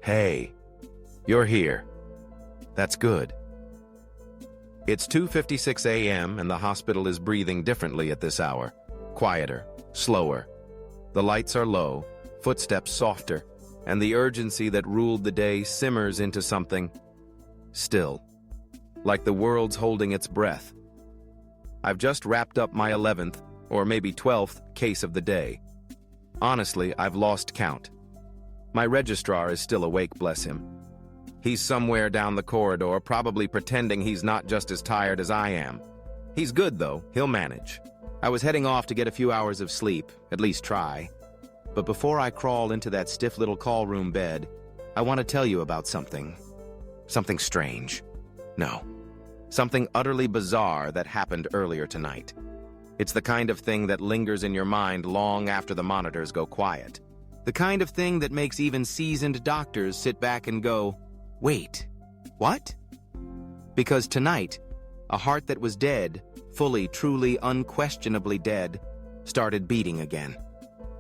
Hey, you're here. That's good. It's 2:56 a.m. and the hospital is breathing differently at this hour. Quieter, slower. The lights are low, footsteps softer, and the urgency that ruled the day simmers into something still, like the world's holding its breath. I've just wrapped up my 11th, or maybe 12th, case of the day. Honestly, I've lost count. My registrar is still awake, bless him. He's somewhere down the corridor, probably pretending he's not just as tired as I am. He's good, though. He'll manage. I was heading off to get a few hours of sleep, at least try. But before I crawl into that stiff little call room bed, I want to tell you about something. Something strange. No. Something utterly bizarre that happened earlier tonight. It's the kind of thing that lingers in your mind long after the monitors go quiet. The kind of thing that makes even seasoned doctors sit back and go, "Wait, what?" Because tonight, a heart that was dead, fully, truly, unquestionably dead, started beating again.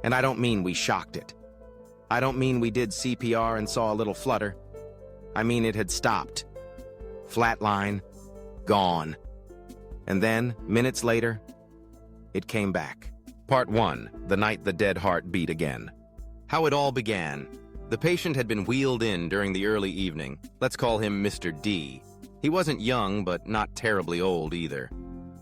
And I don't mean we shocked it. I don't mean we did CPR and saw a little flutter. I mean it had stopped. Flatline, gone. And then, minutes later, it came back. Part 1, the night the dead heart beat again. How it all began. The patient had been wheeled in during the early evening. Let's call him Mr. D. He wasn't young, but not terribly old either.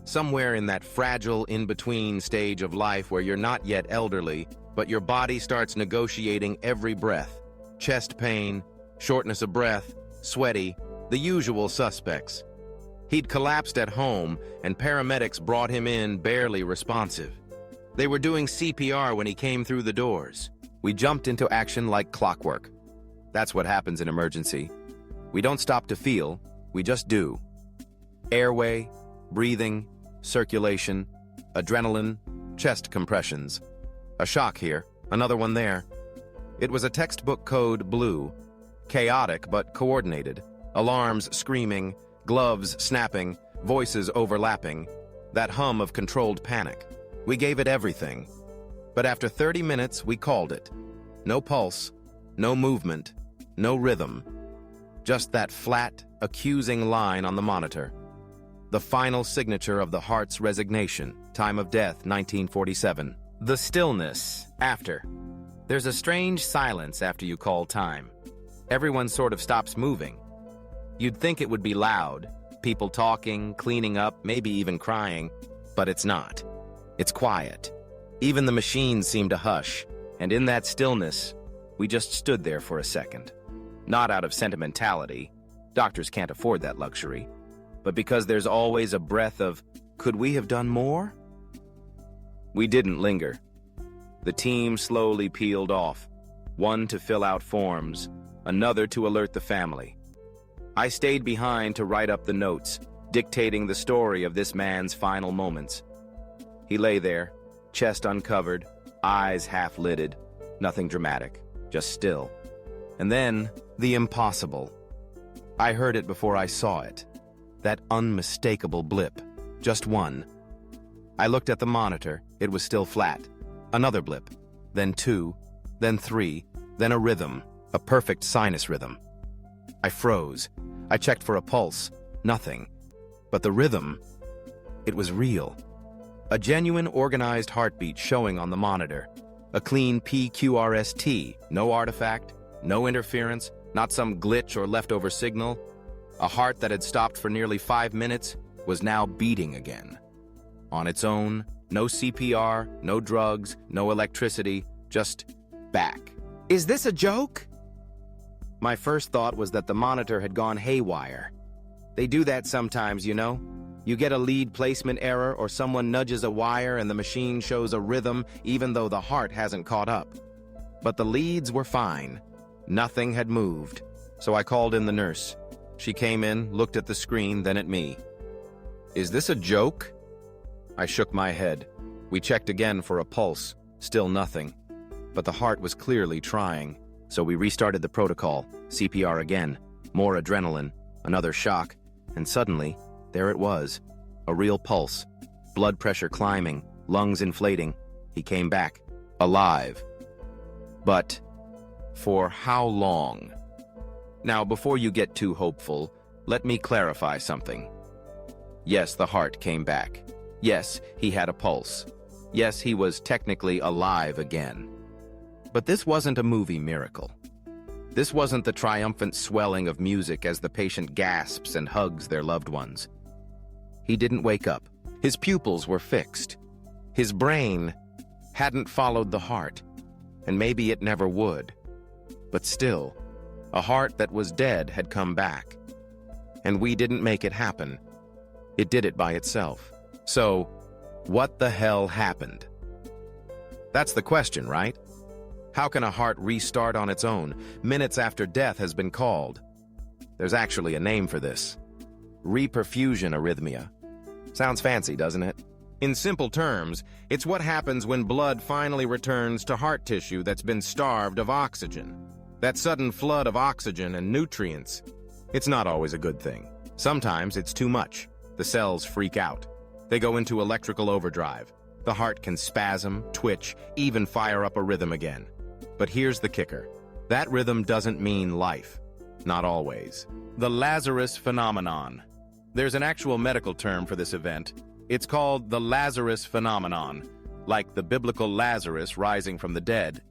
Somewhere in that fragile in-between stage of life where you're not yet elderly, but your body starts negotiating every breath. Chest pain, shortness of breath, sweaty, the usual suspects. He'd collapsed at home, and paramedics brought him in barely responsive. They were doing CPR when he came through the doors. We jumped into action like clockwork. That's what happens in emergency. We don't stop to feel, we just do. Airway, breathing, circulation, adrenaline, chest compressions. A shock here, another one there. It was a textbook code blue, chaotic but coordinated. Alarms screaming, gloves snapping, voices overlapping, that hum of controlled panic. We gave it everything. But after 30 minutes, we called it. No pulse, no movement, no rhythm. Just that flat, accusing line on the monitor. The final signature of the heart's resignation, time of death, 1947. The stillness, after. There's a strange silence after you call time. Everyone sort of stops moving. You'd think it would be loud, people talking, cleaning up, maybe even crying, but it's not. It's quiet. Even the machines seem to hush, and in that stillness, we just stood there for a second. Not out of sentimentality, doctors can't afford that luxury, but because there's always a breath of, could we have done more? We didn't linger. The team slowly peeled off, one to fill out forms, another to alert the family. I stayed behind to write up the notes, dictating the story of this man's final moments. He lay there, chest uncovered, eyes half-lidded, nothing dramatic, just still. And then, the impossible. I heard it before I saw it. That unmistakable blip. Just one. I looked at the monitor, it was still flat. Another blip. Then two, then three, then a rhythm, a perfect sinus rhythm. I froze. I checked for a pulse. Nothing. But the rhythm, it was real. A genuine organized heartbeat showing on the monitor. A clean PQRST, no artifact, no interference, not some glitch or leftover signal. A heart that had stopped for nearly 5 minutes was now beating again. On its own, no CPR, no drugs, no electricity, just back. Is this a joke? My first thought was that the monitor had gone haywire. They do that sometimes, you know? You get a lead placement error or someone nudges a wire and the machine shows a rhythm even though the heart hasn't caught up. But the leads were fine. Nothing had moved. So I called in the nurse. She came in, looked at the screen, then at me. Is this a joke? I shook my head. We checked again for a pulse. Still nothing. But the heart was clearly trying. So we restarted the protocol. CPR again. More adrenaline. Another shock. And suddenly, there it was. A real pulse. Blood pressure climbing. Lungs inflating. He came back. Alive. But for how long? Now, before you get too hopeful, let me clarify something. Yes, the heart came back. Yes, he had a pulse. Yes, he was technically alive again. But this wasn't a movie miracle. This wasn't the triumphant swelling of music as the patient gasps and hugs their loved ones. He didn't wake up. His pupils were fixed. His brain hadn't followed the heart, and maybe it never would. But still, a heart that was dead had come back. And we didn't make it happen. It did it by itself. So, what the hell happened? That's the question, right? How can a heart restart on its own, minutes after death has been called? There's actually a name for this. Reperfusion arrhythmia. Sounds fancy, doesn't it? In simple terms, it's what happens when blood finally returns to heart tissue that's been starved of oxygen. That sudden flood of oxygen and nutrients. It's not always a good thing. Sometimes it's too much. The cells freak out. They go into electrical overdrive. The heart can spasm, twitch, even fire up a rhythm again. But here's the kicker. That rhythm doesn't mean life. Not always. The Lazarus phenomenon. There's an actual medical term for this event. It's called the Lazarus phenomenon, like the biblical Lazarus rising from the dead.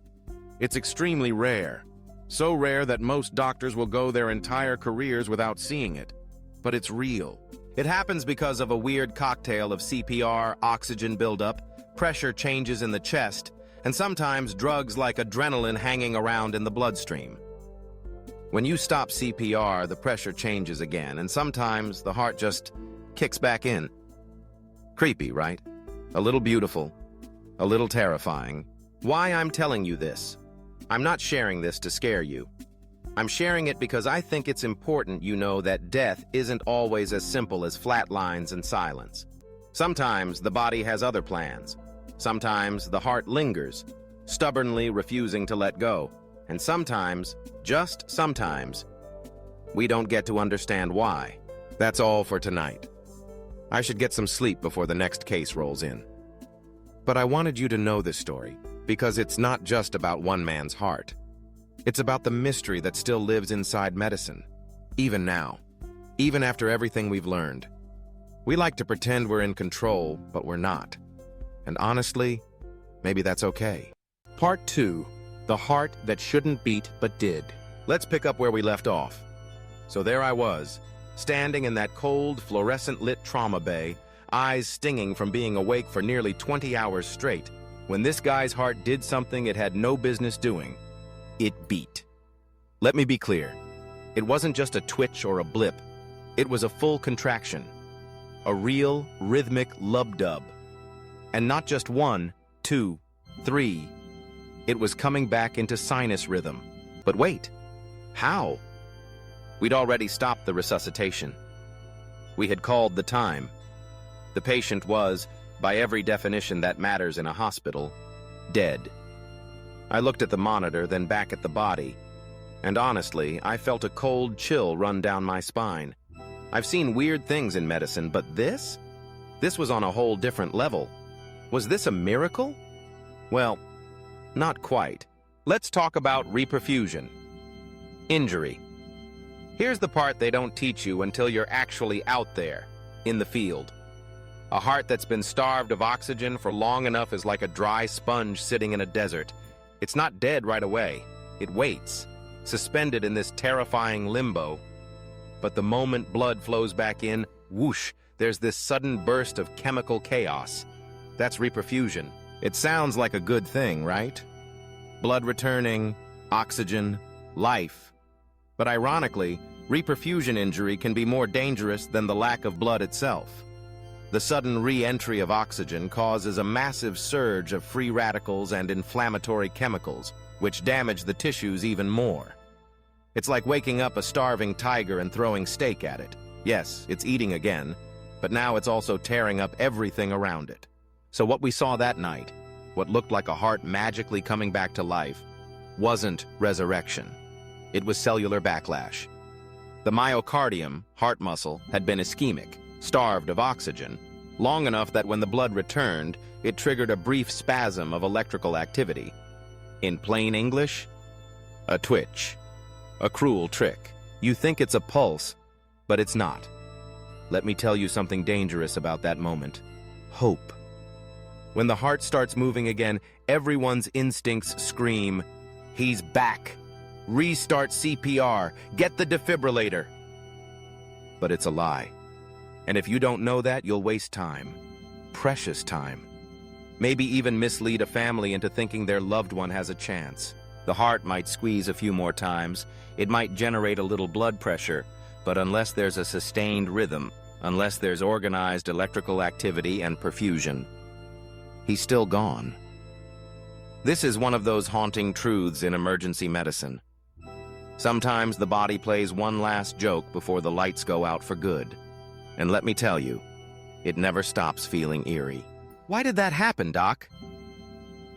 It's extremely rare. So rare that most doctors will go their entire careers without seeing it. But it's real. It happens because of a weird cocktail of CPR, oxygen buildup, pressure changes in the chest, and sometimes drugs like adrenaline hanging around in the bloodstream. When you stop CPR, the pressure changes again, and sometimes the heart just kicks back in. Creepy, right? A little beautiful, a little terrifying. Why I'm telling you this? I'm not sharing this to scare you. I'm sharing it because I think it's important you know that death isn't always as simple as flat lines and silence. Sometimes the body has other plans. Sometimes the heart lingers, stubbornly refusing to let go. And sometimes, just sometimes, we don't get to understand why. That's all for tonight. I should get some sleep before the next case rolls in. But I wanted you to know this story because it's not just about one man's heart. It's about the mystery that still lives inside medicine, even now, even after everything we've learned. We like to pretend we're in control, but we're not. And honestly, maybe that's okay. Part 2. The heart that shouldn't beat but did. Let's pick up where we left off. So there I was, standing in that cold, fluorescent-lit trauma bay, eyes stinging from being awake for nearly 20 hours straight, when this guy's heart did something it had no business doing. It beat. Let me be clear. It wasn't just a twitch or a blip. It was a full contraction. A real, rhythmic lub-dub. And not just 1, 2, 3. It was coming back into sinus rhythm. But wait, how? We'd already stopped the resuscitation. We had called the time. The patient was, by every definition that matters in a hospital, dead. I looked at the monitor, then back at the body, and honestly, I felt a cold chill run down my spine. I've seen weird things in medicine, but this? This was on a whole different level. Was this a miracle? Well, not quite. Let's talk about reperfusion. Injury. Here's the part they don't teach you until you're actually out there, in the field. A heart that's been starved of oxygen for long enough is like a dry sponge sitting in a desert. It's not dead right away. It waits, suspended in this terrifying limbo. But the moment blood flows back in, whoosh, there's this sudden burst of chemical chaos. That's reperfusion. It sounds like a good thing, right? Blood returning, oxygen, life. But ironically, reperfusion injury can be more dangerous than the lack of blood itself. The sudden re-entry of oxygen causes a massive surge of free radicals and inflammatory chemicals, which damage the tissues even more. It's like waking up a starving tiger and throwing steak at it. Yes, it's eating again, but now it's also tearing up everything around it. So what we saw that night, what looked like a heart magically coming back to life, wasn't resurrection. It was cellular backlash. The myocardium, heart muscle, had been ischemic, starved of oxygen, long enough that when the blood returned, it triggered a brief spasm of electrical activity. In plain English, a twitch. A cruel trick. You think it's a pulse, but it's not. Let me tell you something dangerous about that moment. Hope. When the heart starts moving again, everyone's instincts scream, "He's back! Restart CPR! Get the defibrillator!" But it's a lie. And if you don't know that, you'll waste time. Precious time. Maybe even mislead a family into thinking their loved one has a chance. The heart might squeeze a few more times. It might generate a little blood pressure. But unless there's a sustained rhythm, unless there's organized electrical activity and perfusion, he's still gone. This is one of those haunting truths in emergency medicine. Sometimes the body plays one last joke before the lights go out for good. And let me tell you, it never stops feeling eerie. Why did that happen, Doc?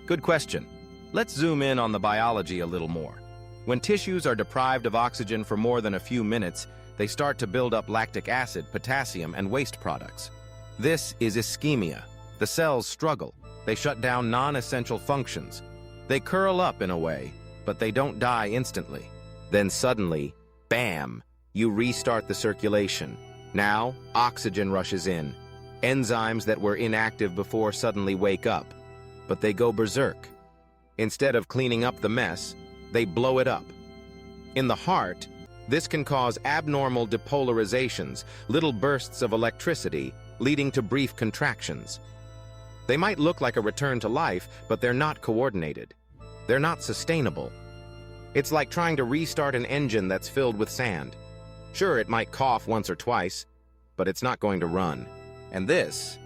Good question. Let's zoom in on the biology a little more. When tissues are deprived of oxygen for more than a few minutes, they start to build up lactic acid, potassium, and waste products. This is ischemia. The cells struggle. They shut down non-essential functions. They curl up in a way, but they don't die instantly. Then suddenly, bam, you restart the circulation. Now, oxygen rushes in. Enzymes that were inactive before suddenly wake up, but they go berserk. Instead of cleaning up the mess, they blow it up. In the heart, this can cause abnormal depolarizations, little bursts of electricity, leading to brief contractions. They might look like a return to life, but they're not coordinated. They're not sustainable. It's like trying to restart an engine that's filled with sand. Sure, it might cough once or twice, but it's not going to run. And this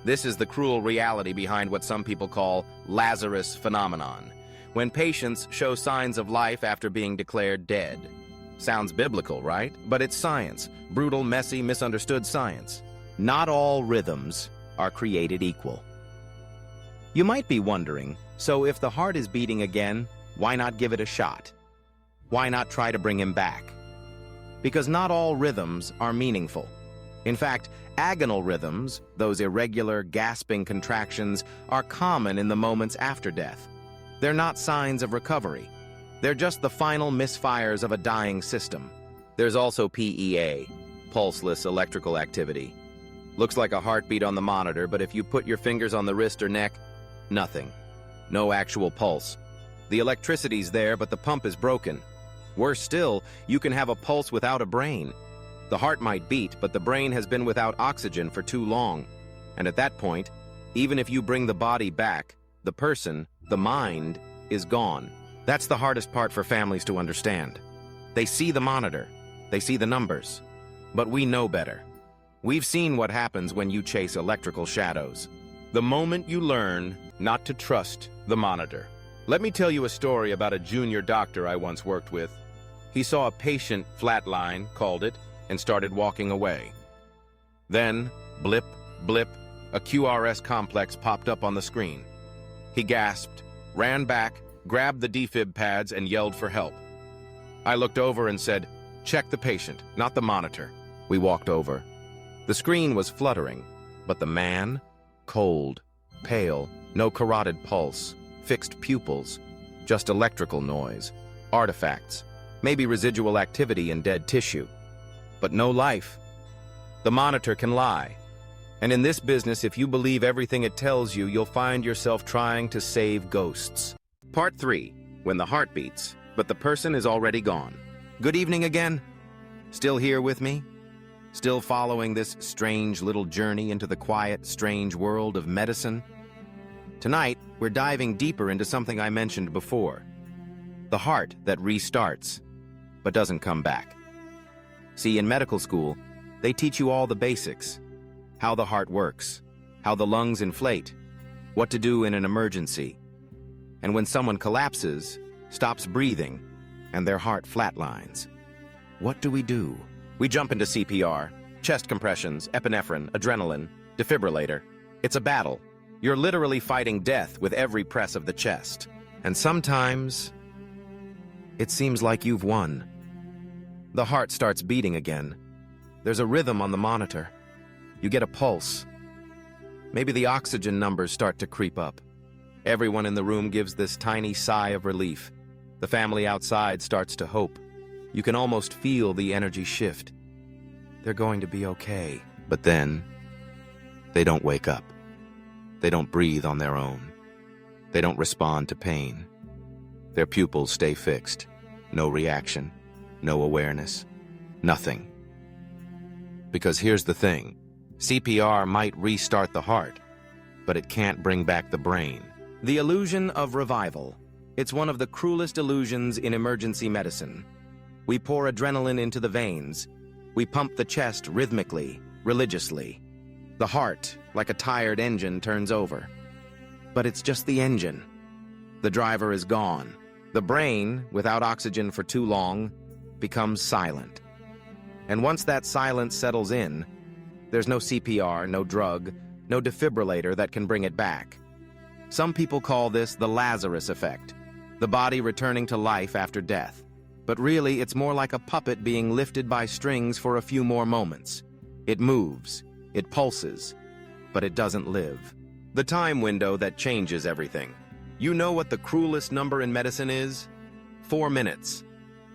is the cruel reality behind what some people call Lazarus phenomenon, when patients show signs of life after being declared dead. Sounds biblical, right? But it's science. Brutal, messy, misunderstood science. Not all rhythms are created equal. You might be wondering, so if the heart is beating again, why not give it a shot? Why not try to bring him back? Because not all rhythms are meaningful. In fact, agonal rhythms, those irregular, gasping contractions, are common in the moments after death. They're not signs of recovery. They're just the final misfires of a dying system. There's also PEA, pulseless electrical activity. Looks like a heartbeat on the monitor, but if you put your fingers on the wrist or neck, nothing. No actual pulse. The electricity's there, but the pump is broken. Worse still, you can have a pulse without a brain. The heart might beat, but the brain has been without oxygen for too long. And at that point, even if you bring the body back, the person, the mind, is gone. That's the hardest part for families to understand. They see the monitor, they see the numbers, but we know better. We've seen what happens when you chase electrical shadows. The moment you learn not to trust the monitor. Let me tell you a story about a junior doctor I once worked with. He saw a patient flatline, called it, and started walking away. Then, blip, blip, a QRS complex popped up on the screen. He gasped, ran back, grabbed the defib pads, and yelled for help. I looked over and said, "Check the patient, not the monitor." We walked over. The screen was fluttering, but the man, cold, pale, no carotid pulse, fixed pupils, just electrical noise, artifacts, maybe residual activity in dead tissue, but no life. The monitor can lie. And in this business, if you believe everything it tells you, you'll find yourself trying to save ghosts. Part 3, when the heart beats, but the person is already gone. Good evening again. Still here with me? Still following this strange little journey into the quiet, strange world of medicine? Tonight, we're diving deeper into something I mentioned before. The heart that restarts, but doesn't come back. See, in medical school, they teach you all the basics. How the heart works, how the lungs inflate, what to do in an emergency. And when someone collapses, stops breathing, and their heart flatlines, what do? We jump into CPR, chest compressions, epinephrine, adrenaline, defibrillator. It's a battle. You're literally fighting death with every press of the chest. And sometimes, it seems like you've won. The heart starts beating again. There's a rhythm on the monitor. You get a pulse. Maybe the oxygen numbers start to creep up. Everyone in the room gives this tiny sigh of relief. The family outside starts to hope. You can almost feel the energy shift. They're going to be okay. But then, they don't wake up. They don't breathe on their own. They don't respond to pain. Their pupils stay fixed. No reaction, no awareness, nothing. Because here's the thing, CPR might restart the heart, but it can't bring back the brain. The illusion of revival. It's one of the cruelest illusions in emergency medicine. We pour adrenaline into the veins. We pump the chest rhythmically, religiously. The heart, like a tired engine, turns over. But it's just the engine. The driver is gone. The brain, without oxygen for too long, becomes silent. And once that silence settles in, there's no CPR, no drug, no defibrillator that can bring it back. Some people call this the Lazarus effect, the body returning to life after death. But really, it's more like a puppet being lifted by strings for a few more moments. It moves, it pulses, but it doesn't live. The time window that changes everything. You know what the cruelest number in medicine is? 4 minutes.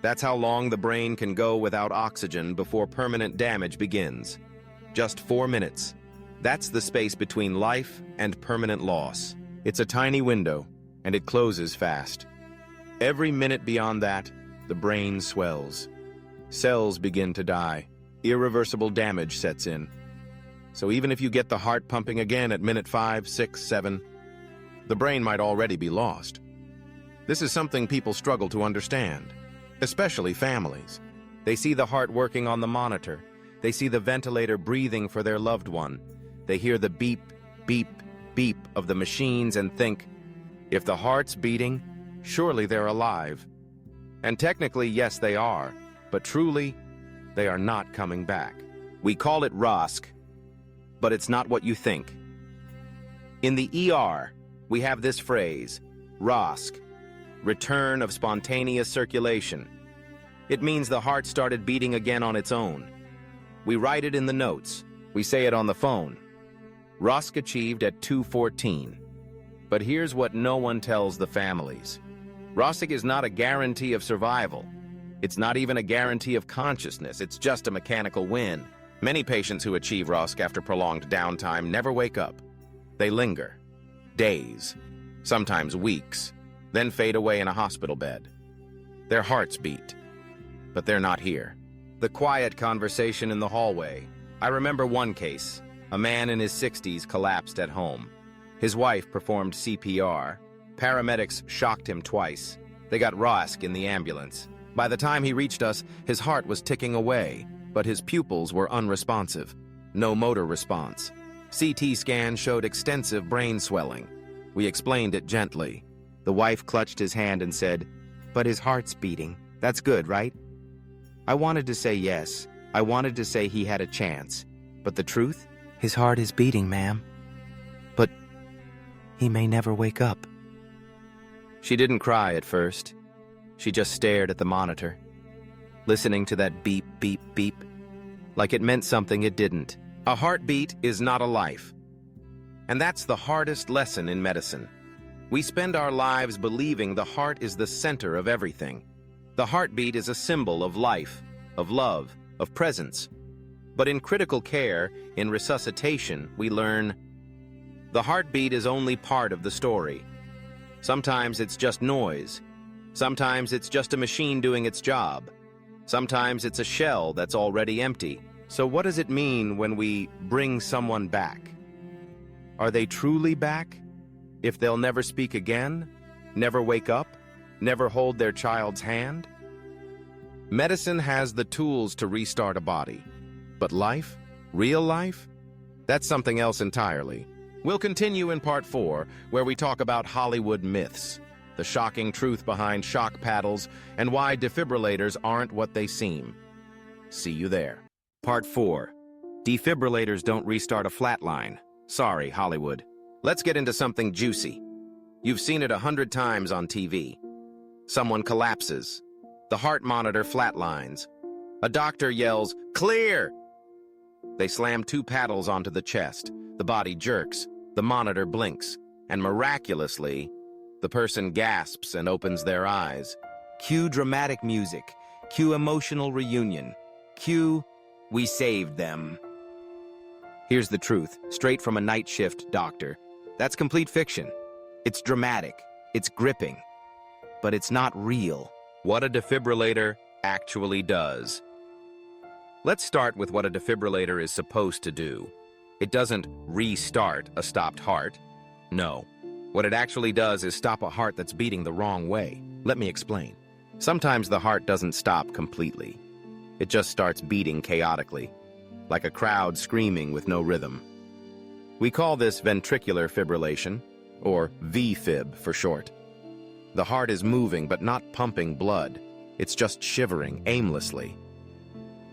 That's how long the brain can go without oxygen before permanent damage begins. Just 4 minutes. That's the space between life and permanent loss. It's a tiny window, and it closes fast. Every minute beyond that, the brain swells. Cells begin to die. Irreversible damage sets in. So even if you get the heart pumping again at minute 5, 6, 7, the brain might already be lost. This is something people struggle to understand, especially families. They see the heart working on the monitor. They see the ventilator breathing for their loved one. They hear the beep, beep, beep of the machines and think, if the heart's beating, surely they're alive. And technically, yes, they are, but truly, they are not coming back. We call it ROSC, but it's not what you think. In the ER, we have this phrase, ROSC, return of spontaneous circulation. It means the heart started beating again on its own. We write it in the notes. We say it on the phone. ROSC achieved at 2:14. But here's what no one tells the families. ROSC is not a guarantee of survival. It's not even a guarantee of consciousness. It's just a mechanical win. Many patients who achieve ROSC after prolonged downtime never wake up. They linger. Days, sometimes weeks, then fade away in a hospital bed. Their hearts beat, but they're not here. The quiet conversation in the hallway. I remember one case. A man in his 60s collapsed at home. His wife performed CPR. Paramedics shocked him twice. They got ROSC in the ambulance. By the time he reached us, his heart was ticking away, but his pupils were unresponsive. No motor response. CT scan showed extensive brain swelling. We explained it gently. The wife clutched his hand and said, "But his heart's beating. That's good, right?" I wanted to say yes. I wanted to say he had a chance. But the truth? His heart is beating, ma'am. But he may never wake up. She didn't cry at first. She just stared at the monitor, listening to that beep, beep, beep, like it meant something it didn't. A heartbeat is not a life. And that's the hardest lesson in medicine. We spend our lives believing the heart is the center of everything. The heartbeat is a symbol of life, of love, of presence. But in critical care, in resuscitation, we learn the heartbeat is only part of the story. Sometimes it's just noise. Sometimes it's just a machine doing its job. Sometimes it's a shell that's already empty. So what does it mean when we bring someone back? Are they truly back? If they'll never speak again, never wake up, never hold their child's hand? Medicine has the tools to restart a body. But life? Real life? That's something else entirely. We'll continue in part 4, where we talk about Hollywood myths, the shocking truth behind shock paddles, and why defibrillators aren't what they seem. See you there. Part 4. Defibrillators don't restart a flatline. Sorry, Hollywood. Let's get into something juicy. You've seen it 100 times on TV. Someone collapses. The heart monitor flatlines. A doctor yells, "Clear!" They slam 2 paddles onto the chest. The body jerks. The monitor blinks. And miraculously, the person gasps and opens their eyes. Cue dramatic music. Cue emotional reunion. Cue, we saved them. Here's the truth, straight from a night shift doctor. That's complete fiction. It's dramatic, it's gripping, but it's not real. What a defibrillator actually does. Let's start with what a defibrillator is supposed to do. It doesn't restart a stopped heart. No. What it actually does is stop a heart that's beating the wrong way. Let me explain. Sometimes the heart doesn't stop completely. It just starts beating chaotically, like a crowd screaming with no rhythm. We call this ventricular fibrillation, or V-fib for short. The heart is moving but not pumping blood. It's just shivering aimlessly.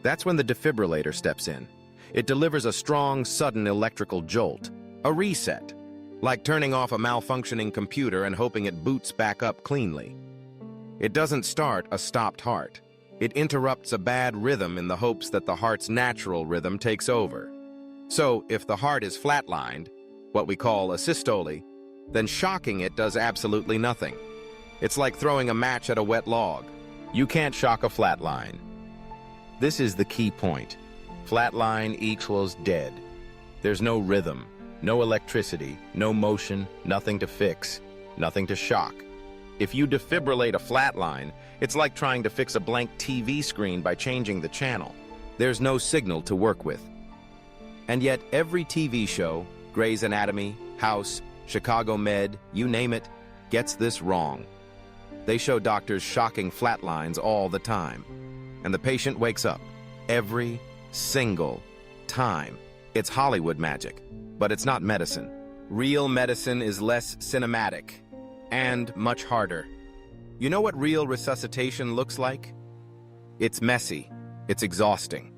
That's when the defibrillator steps in. It delivers a strong, sudden electrical jolt, a reset, like turning off a malfunctioning computer and hoping it boots back up cleanly. It doesn't start a stopped heart. It interrupts a bad rhythm in the hopes that the heart's natural rhythm takes over. So, if the heart is flatlined, what we call a systole, then shocking it does absolutely nothing. It's like throwing a match at a wet log. You can't shock a flatline. This is the key point. Flatline equals dead. There's no rhythm, no electricity, no motion, nothing to fix, nothing to shock. If you defibrillate a flatline, it's like trying to fix a blank TV screen by changing the channel. There's no signal to work with. And yet every TV show, Grey's Anatomy, House, Chicago Med, you name it, gets this wrong. They show doctors shocking flatlines all the time. And the patient wakes up every single time. It's Hollywood magic, but it's not medicine. Real medicine is less cinematic and much harder. You know what real resuscitation looks like? It's messy. It's exhausting.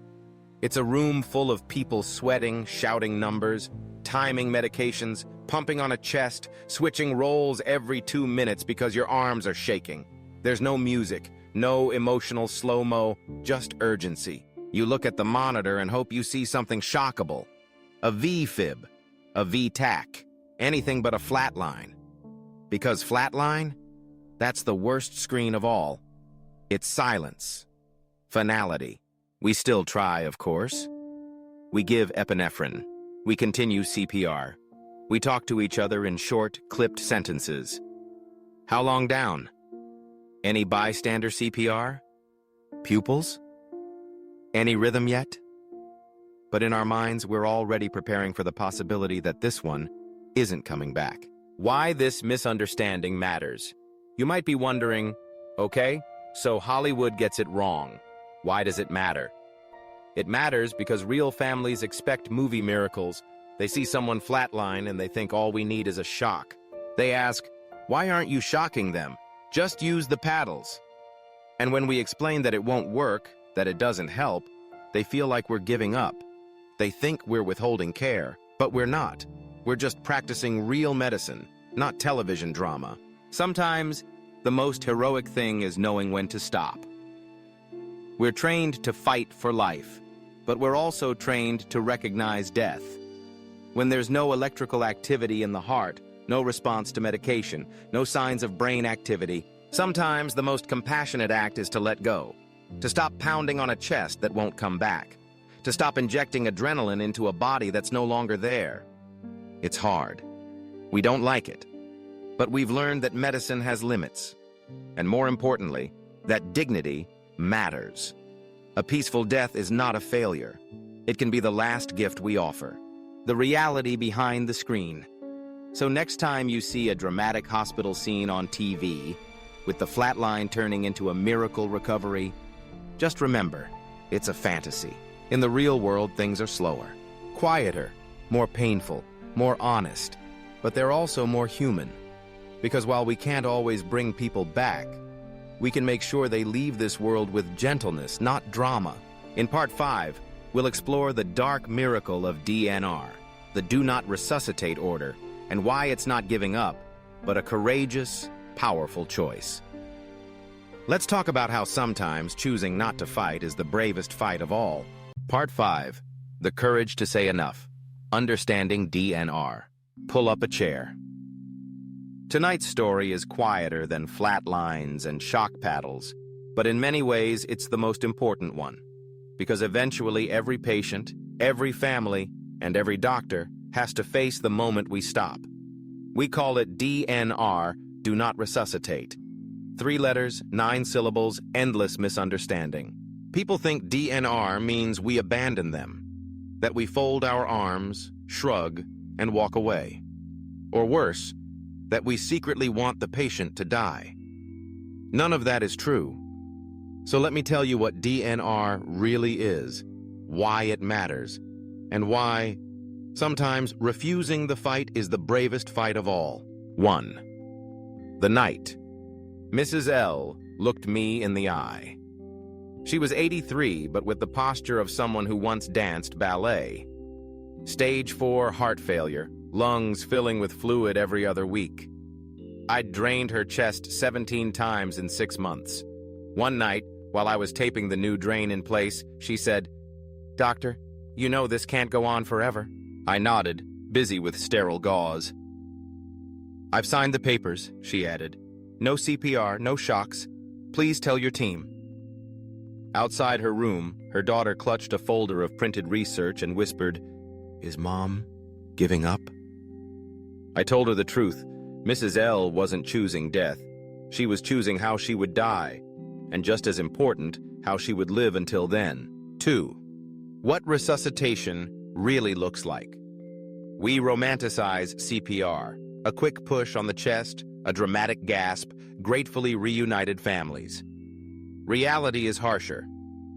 It's a room full of people sweating, shouting numbers, timing medications, pumping on a chest, switching roles every 2 minutes because your arms are shaking. There's no music, no emotional slow-mo, just urgency. You look at the monitor and hope you see something shockable. A V-fib, a V-tac, anything but a flatline. Because flatline, that's the worst screen of all. It's silence. Finality. We still try, of course. We give epinephrine. We continue CPR. We talk to each other in short, clipped sentences. How long down? Any bystander CPR? Pupils? Any rhythm yet? But in our minds, we're already preparing for the possibility that this one isn't coming back. Why this misunderstanding matters. You might be wondering, okay, so Hollywood gets it wrong. Why does it matter? It matters because real families expect movie miracles. They see someone flatline and they think all we need is a shock. They ask, why aren't you shocking them? Just use the paddles. And when we explain that it won't work, that it doesn't help, they feel like we're giving up. They think we're withholding care, but we're not. We're just practicing real medicine, not television drama. Sometimes, the most heroic thing is knowing when to stop. We're trained to fight for life, but we're also trained to recognize death. When there's no electrical activity in the heart, no response to medication, no signs of brain activity, sometimes the most compassionate act is to let go, to stop pounding on a chest that won't come back, to stop injecting adrenaline into a body that's no longer there. It's hard. We don't like it. But we've learned that medicine has limits. And more importantly, that dignity matters. A peaceful death is not a failure. It can be the last gift we offer. The reality behind the screen. So next time you see a dramatic hospital scene on TV, with the flatline turning into a miracle recovery, just remember, it's a fantasy. In the real world, things are slower, quieter, more painful, more honest, but they're also more human. Because while we can't always bring people back, we can make sure they leave this world with gentleness, not drama. In Part 5, we'll explore the dark miracle of DNR, the Do Not Resuscitate order, and why it's not giving up, but a courageous, powerful choice. Let's talk about how sometimes choosing not to fight is the bravest fight of all. Part 5, the courage to say enough. Understanding DNR. Pull up a chair. Tonight's story is quieter than flat lines and shock paddles. But in many ways, it's the most important one, because eventually every patient, every family, and every doctor has to face the moment we stop. We call it DNR, do not resuscitate. 3 letters, 9 syllables, endless misunderstanding. People think DNR means we abandon them, that we fold our arms, shrug, and walk away. Or worse, that we secretly want the patient to die. None of that is true. So let me tell you what DNR really is, why it matters, and why sometimes refusing the fight is the bravest fight of all. 1. The night. Mrs. L looked me in the eye. She was 83, but with the posture of someone who once danced ballet. Stage 4 heart failure, lungs filling with fluid every other week. I'd drained her chest 17 times in 6 months. One night, while I was taping the new drain in place, she said, "Doctor, you know this can't go on forever." I nodded, busy with sterile gauze. "I've signed the papers," she added. "No CPR, no shocks. Please tell your team." Outside her room, her daughter clutched a folder of printed research and whispered, "Is Mom giving up?" I told her the truth. Mrs. L wasn't choosing death. She was choosing how she would die, and just as important, how she would live until then. 2. What resuscitation really looks like. We romanticize CPR, a quick push on the chest, a dramatic gasp, gratefully reunited families. Reality is harsher.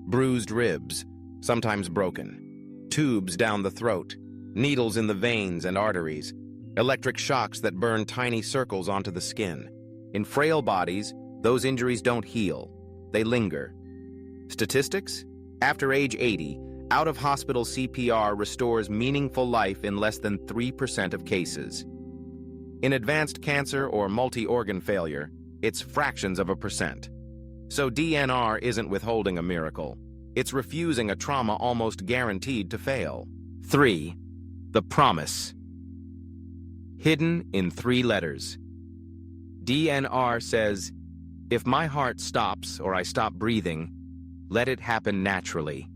Bruised ribs, sometimes broken. Tubes down the throat, needles in the veins and arteries, electric shocks that burn tiny circles onto the skin. In frail bodies, those injuries don't heal. They linger. Statistics? After age 80, out-of-hospital CPR restores meaningful life in less than 3% of cases. In advanced cancer or multi-organ failure, it's fractions of a percent. So DNR isn't withholding a miracle. It's refusing a trauma almost guaranteed to fail. 3. The promise. Hidden in 3 letters. DNR says, "If my heart stops or I stop breathing, let it happen naturally.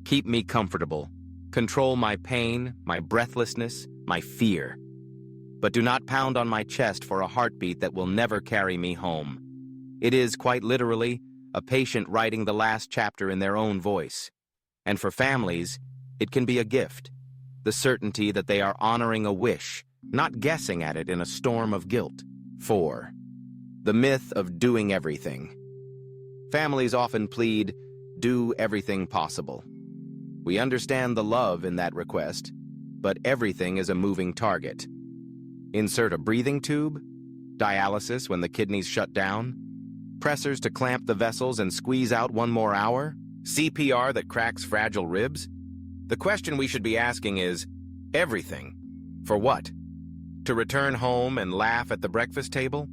Keep me comfortable. Control my pain, my breathlessness, my fear. But do not pound on my chest for a heartbeat that will never carry me home." It is, quite literally, a patient writing the last chapter in their own voice. And for families, it can be a gift. The certainty that they are honoring a wish, not guessing at it in a storm of guilt. 4. The myth of doing everything. Families often plead, "Do everything possible." We understand the love in that request, but everything is a moving target. Insert a breathing tube? Dialysis when the kidneys shut down? Pressors to clamp the vessels and squeeze out 1 more hour? CPR that cracks fragile ribs? The question we should be asking is, everything? For what? To return home and laugh at the breakfast table?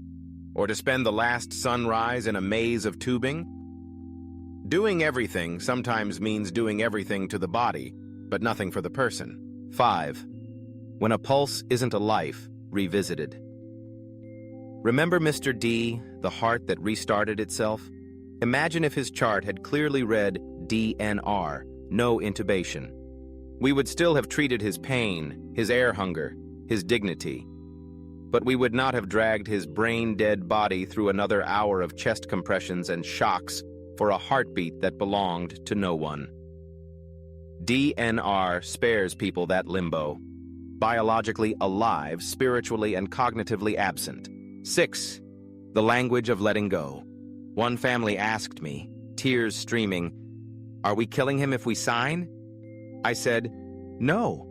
Or to spend the last sunrise in a maze of tubing? Doing everything sometimes means doing everything to the body, but nothing for the person. 5. When a pulse isn't a life, revisited. Remember Mr. D, the heart that restarted itself? Imagine if his chart had clearly read DNR, no intubation. We would still have treated his pain, his air hunger, his dignity. But we would not have dragged his brain-dead body through another hour of chest compressions and shocks for a heartbeat that belonged to no one. DNR spares people that limbo. Biologically alive, spiritually and cognitively absent. 6. The language of letting go. One family asked me, tears streaming, "Are we killing him if we sign?" I said, "No.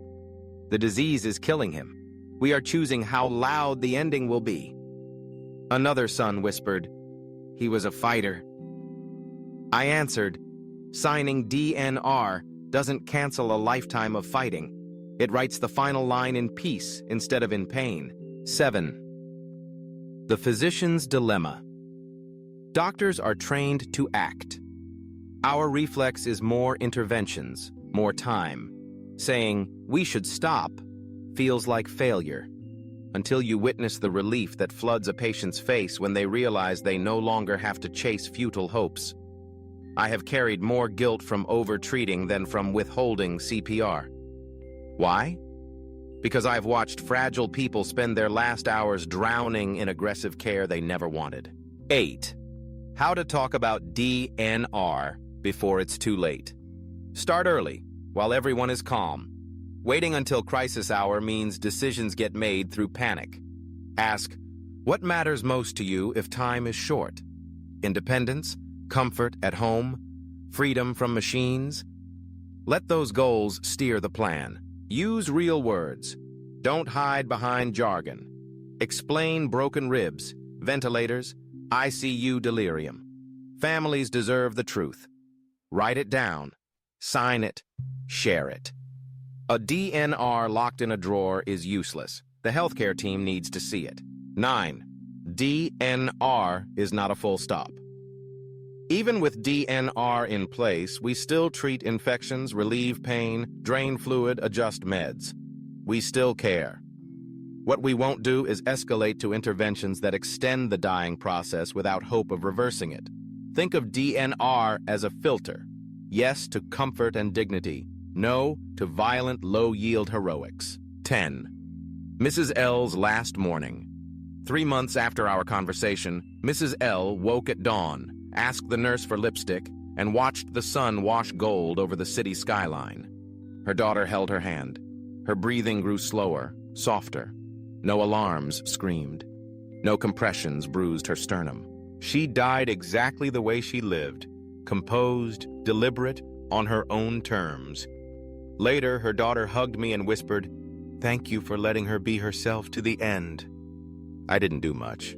The disease is killing him. We are choosing how loud the ending will be." Another son whispered, "He was a fighter." I answered, "Signing DNR doesn't cancel a lifetime of fighting. It writes the final line in peace instead of in pain." 7. The physician's dilemma. Doctors are trained to act. Our reflex is more interventions, more time. Saying, "We should stop," feels like failure. until you witness the relief that floods a patient's face when they realize they no longer have to chase futile hopes. I have carried more guilt from over-treating than from withholding CPR. Why? Because I've watched fragile people spend their last hours drowning in aggressive care they never wanted. 8. How to talk about DNR before it's too late. Start early, while everyone is calm. Waiting until crisis hour means decisions get made through panic. Ask, what matters most to you if time is short? Independence? Comfort at home? Freedom from machines? Let those goals steer the plan. Use real words. Don't hide behind jargon. Explain broken ribs, ventilators, ICU delirium. Families deserve the truth. Write it down. Sign it. Share it. A DNR locked in a drawer is useless. The healthcare team needs to see it. 9. DNR is not a full stop. Even with DNR in place, we still treat infections, relieve pain, drain fluid, adjust meds. We still care. What we won't do is escalate to interventions that extend the dying process without hope of reversing it. Think of DNR as a filter. Yes to comfort and dignity. No to violent, low-yield heroics. 10. Mrs. L's last morning. 3 months after our conversation, Mrs. L woke at dawn, asked the nurse for lipstick, and watched the sun wash gold over the city skyline. Her daughter held her hand. Her breathing grew slower, softer. No alarms screamed. No compressions bruised her sternum. She died exactly the way she lived, composed, deliberate, on her own terms. Later, her daughter hugged me and whispered, "Thank you for letting her be herself to the end." I didn't do much.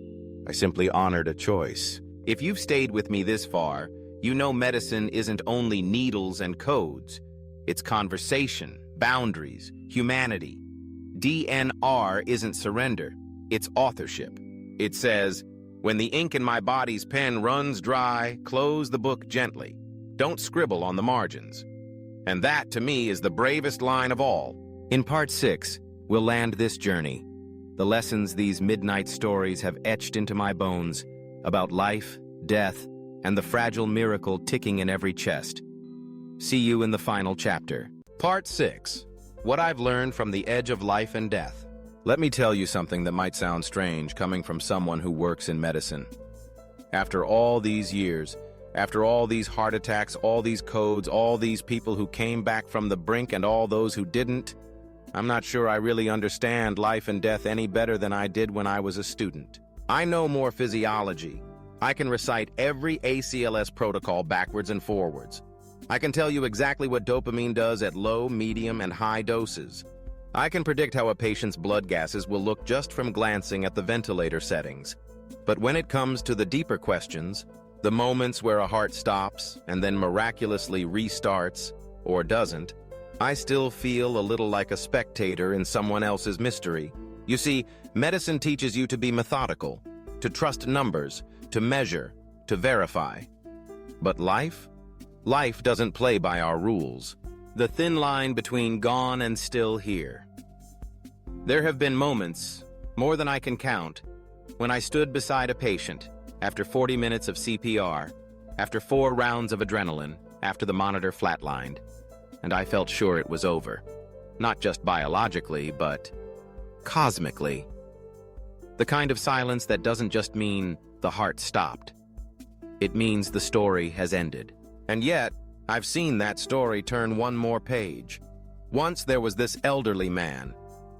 I simply honored a choice. If you've stayed with me this far, you know medicine isn't only needles and codes. It's conversation, boundaries, humanity. DNR isn't surrender, it's authorship. It says, when the ink in my body's pen runs dry, close the book gently. Don't scribble on the margins. And that, to me, is the bravest line of all. In part 6, we'll land this journey. The lessons these midnight stories have etched into my bones about life, death, and the fragile miracle ticking in every chest. See you in the final chapter. Part 6. What I've learned from the edge of life and death. Let me tell you something that might sound strange coming from someone who works in medicine. After all these years, after all these heart attacks, all these codes, all these people who came back from the brink and all those who didn't, I'm not sure I really understand life and death any better than I did when I was a student. I know more physiology. I can recite every ACLS protocol backwards and forwards. I can tell you exactly what dopamine does at low, medium, and high doses. I can predict how a patient's blood gases will look just from glancing at the ventilator settings. But when it comes to the deeper questions, the moments where a heart stops and then miraculously restarts, or doesn't, I still feel a little like a spectator in someone else's mystery. You see, medicine teaches you to be methodical, to trust numbers, to measure, to verify. But life? Life doesn't play by our rules. The thin line between gone and still here. There have been moments, more than I can count, when I stood beside a patient after 40 minutes of CPR, after 4 rounds of adrenaline, after the monitor flatlined, and I felt sure it was over. Not just biologically, but cosmically. The kind of silence that doesn't just mean the heart stopped. It means the story has ended. And yet, I've seen that story turn one more page. Once there was this elderly man.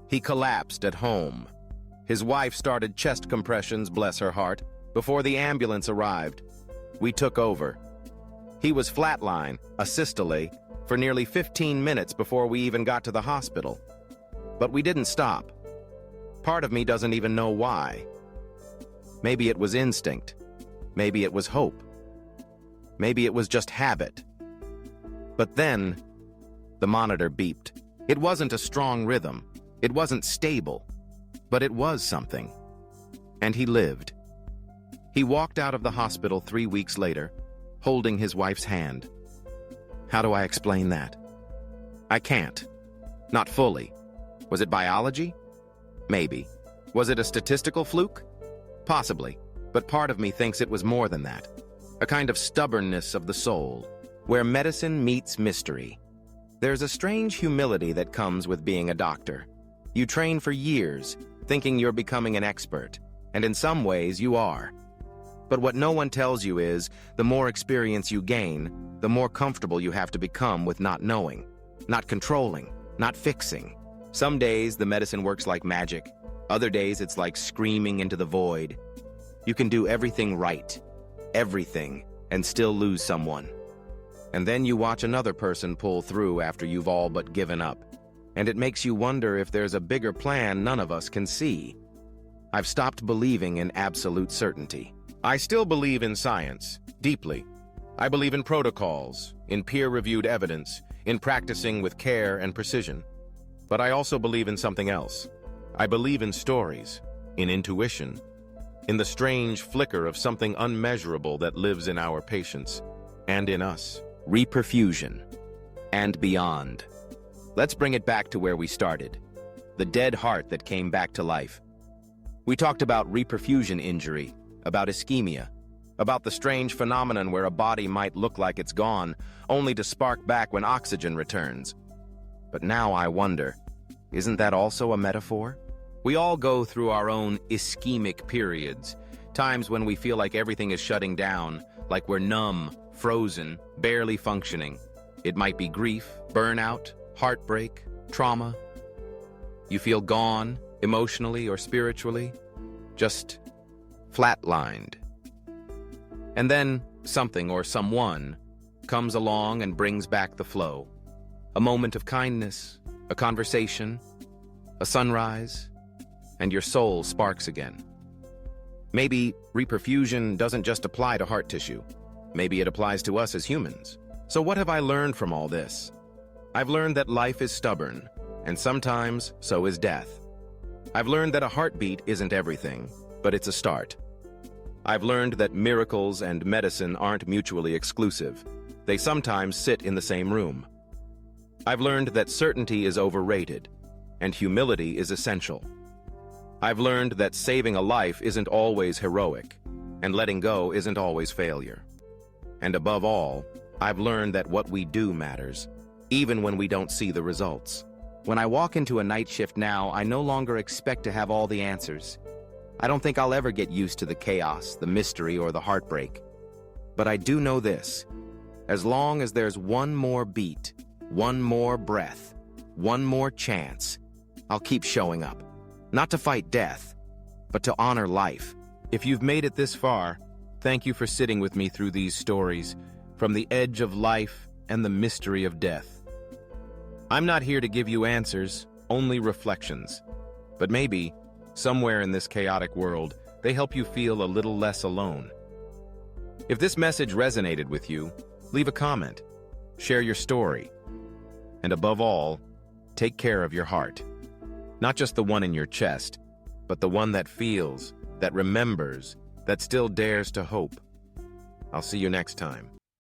He collapsed at home. His wife started chest compressions, bless her heart, before the ambulance arrived. We took over. He was flatline, asystole, for nearly 15 minutes before we even got to the hospital. But we didn't stop. Part of me doesn't even know why. Maybe it was instinct. Maybe it was hope. Maybe it was just habit. But then, the monitor beeped. It wasn't a strong rhythm. It wasn't stable. But it was something. And he lived. He walked out of the hospital 3 weeks later, holding his wife's hand. How do I explain that? I can't. Not fully. Was it biology? Maybe. Was it a statistical fluke? Possibly, but part of me thinks it was more than that. A kind of stubbornness of the soul, where medicine meets mystery. There's a strange humility that comes with being a doctor. You train for years, thinking you're becoming an expert, and in some ways you are. But what no one tells you is, the more experience you gain, the more comfortable you have to become with not knowing, not controlling, not fixing. Some days the medicine works like magic. Other days it's like screaming into the void. You can do everything right, everything, and still lose someone. And then you watch another person pull through after you've all but given up. And it makes you wonder if there's a bigger plan none of us can see. I've stopped believing in absolute certainty. I still believe in science, deeply. I believe in protocols, in peer-reviewed evidence, in practicing with care and precision. But I also believe in something else. I believe in stories, in intuition, in the strange flicker of something unmeasurable that lives in our patients, and in us. Reperfusion, and beyond. Let's bring it back to where we started. The dead heart that came back to life. We talked about reperfusion injury, about ischemia, about the strange phenomenon where a body might look like it's gone, only to spark back when oxygen returns. But now I wonder, isn't that also a metaphor? We all go through our own ischemic periods, times when we feel like everything is shutting down, like we're numb, frozen, barely functioning. It might be grief, burnout, heartbreak, trauma. You feel gone, emotionally or spiritually, just flatlined. And then something or someone comes along and brings back the flow. A moment of kindness, a conversation, a sunrise, and your soul sparks again. Maybe reperfusion doesn't just apply to heart tissue. Maybe it applies to us as humans. So what have I learned from all this? I've learned that life is stubborn, and sometimes so is death. I've learned that a heartbeat isn't everything, but it's a start. I've learned that miracles and medicine aren't mutually exclusive. They sometimes sit in the same room. I've learned that certainty is overrated, and humility is essential. I've learned that saving a life isn't always heroic, and letting go isn't always failure. And above all, I've learned that what we do matters, even when we don't see the results. When I walk into a night shift now, I no longer expect to have all the answers. I don't think I'll ever get used to the chaos, the mystery, or the heartbreak. But I do know this: as long as there's one more beat, one more breath, one more chance, I'll keep showing up. Not to fight death, but to honor life. If you've made it this far, thank you for sitting with me through these stories, from the edge of life and the mystery of death. I'm not here to give you answers, only reflections. But maybe, somewhere in this chaotic world, they help you feel a little less alone. If this message resonated with you, leave a comment, share your story, and above all, take care of your heart. Not just the one in your chest, but the one that feels, that remembers, that still dares to hope. I'll see you next time.